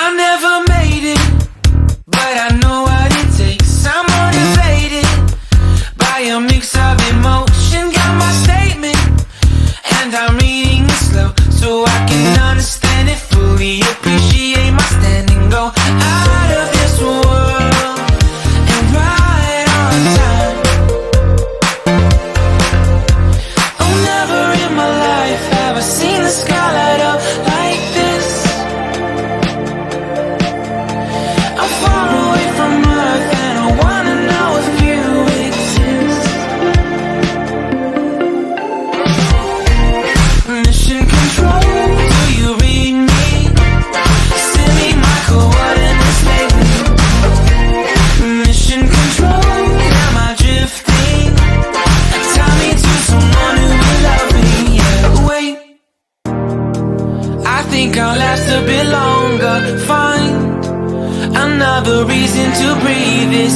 I never made it, but I know what it takes. I'm motivated by a mix of emotion. Got my statement, and I'm reading it slow so I can understand it fully. Appreciate my standing, go out of this world and right on time. Oh, never in my life have I seen the sky light up like this. I'm far away from Earth and I wanna know if you exist. Mission control, do you read me? Send me my coordinates lately. Mission control, am I drifting? Tie me to someone who will love me, yeah. Wait, I think I'll last a bit longer. Find another reason to breathe this